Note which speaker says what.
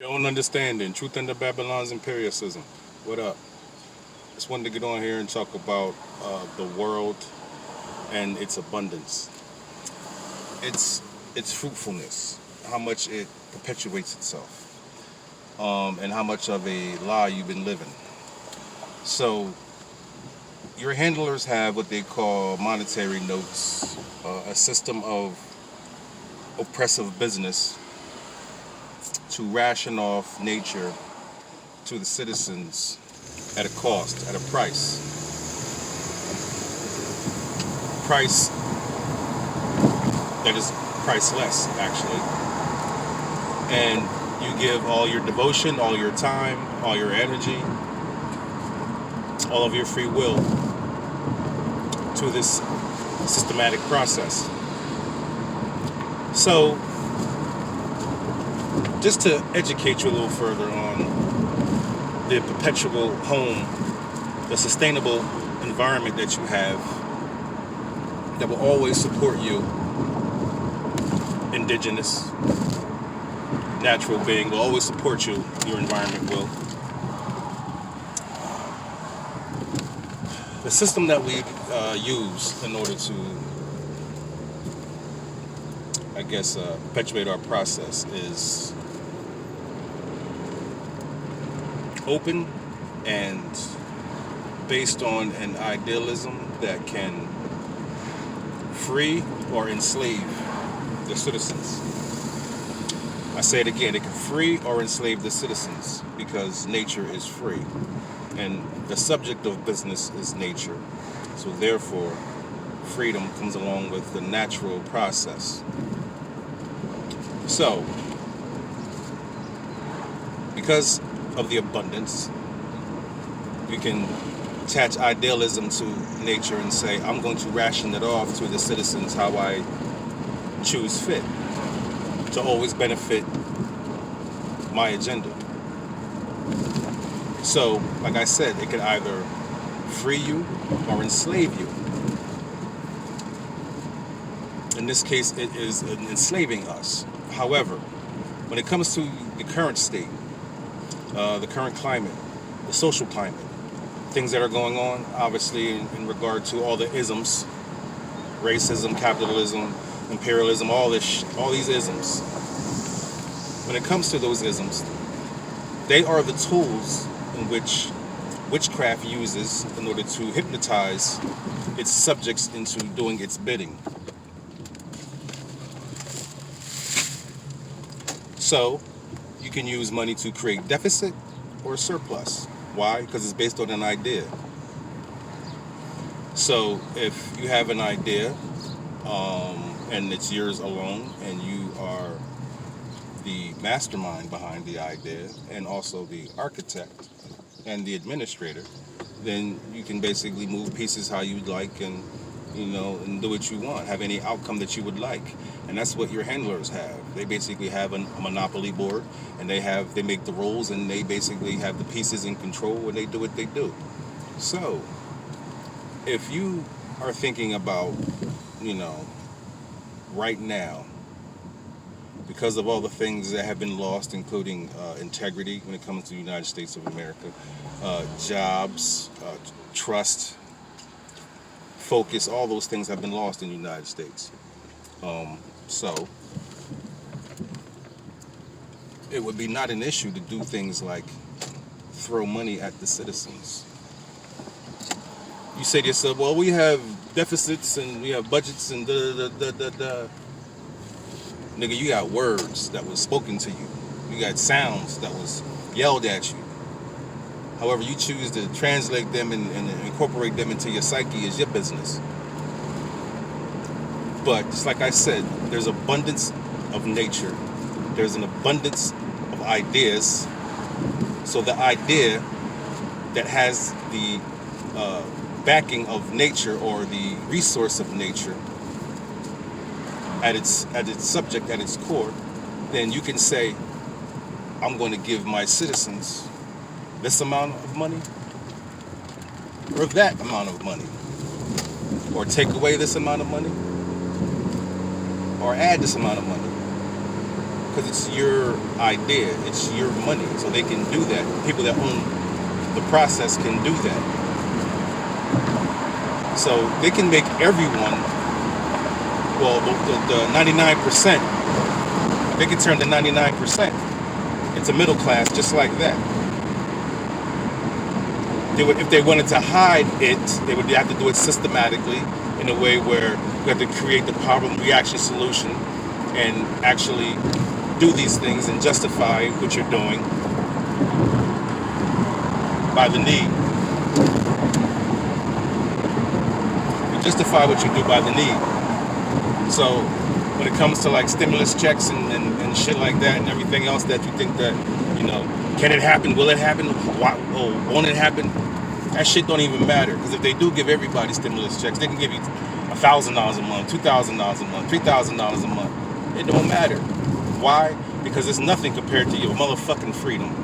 Speaker 1: Your own understanding, truth under Babylon's empiricism. What up? Just wanted to get on here and talk about the world and its abundance, its its fruitfulness, how much it perpetuates itself, and how much of a lie you've been living. So your handlers have what they call monetary notes, a system of oppressive business to ration off nature to the citizens at a cost, at a price that is priceless, actually. And you give all your devotion, all your time, all your energy, all of your free will to this systematic process. So, just to educate you a little further on the perpetual home, the sustainable environment that you have that will always support you, indigenous, natural being will always support you, your environment will. The system that we use in order to, I guess, perpetuate our process is open and based on an idealism that can free or enslave the citizens. I say it again, it can free or enslave the citizens because nature is free. And the subject of business is nature. So therefore, freedom comes along with the natural process. So, because of the abundance, you can attach idealism to nature and say, I'm going to ration it off to the citizens how I choose fit to always benefit my agenda. So, like I said, it could either free you or enslave you. In this case, it is enslaving us. However, when it comes to the current state, the current climate, the social climate, things that are going on, obviously in regard to all the isms, racism, capitalism, imperialism, all these isms. When it comes to those isms, they are the tools in which witchcraft uses in order to hypnotize its subjects into doing its bidding. So, you can use money to create deficit or surplus. Why? Because it's based on an idea. So, if you have an idea and it's yours alone and you are the mastermind behind the idea and also the architect and the administrator, then you can basically move pieces how you'd like and and do what you want, have any outcome that you would like. And that's what your handlers have. They basically have a monopoly board and they make the rules and they basically have the pieces in control and they do what they do. So if you are thinking about, right now, because of all the things that have been lost, including integrity when it comes to the United States of America, jobs, trust, focus, all those things have been lost in the United States. So it would be not an issue to do things like throw money at the citizens. You say to yourself, well, we have deficits and we have budgets and da da da da da. Nigga, you got words that was spoken to you. You got sounds that was yelled at you. However you choose to translate them and incorporate them into your psyche is your business. But just like I said, there's abundance of nature. There's an abundance of ideas. So the idea that has the backing of nature or the resource of nature at its subject, at its core, then you can say, I'm going to give my citizens this amount of money or that amount of money, or take away this amount of money or add this amount of money. because it's your idea, it's your money, so they can do that. People that own the process can do that. So they can make everyone, well, the 99%, they can turn the 99% into middle class just like that. They would, if they wanted to hide it, they would have to do it systematically in a way where you have to create the problem reaction solution and actually do these things and justify what you're doing by the need. You justify what you do by the need. So when it comes to like stimulus checks and shit like that and everything else that you think that, you know, can it happen? Will it happen? Why, oh, won't it happen? That shit don't even matter, because if they do give everybody stimulus checks, they can give you $1,000 a month, $2,000 a month, $3,000 a month. It don't matter. Why? Because it's nothing compared to your motherfucking freedom.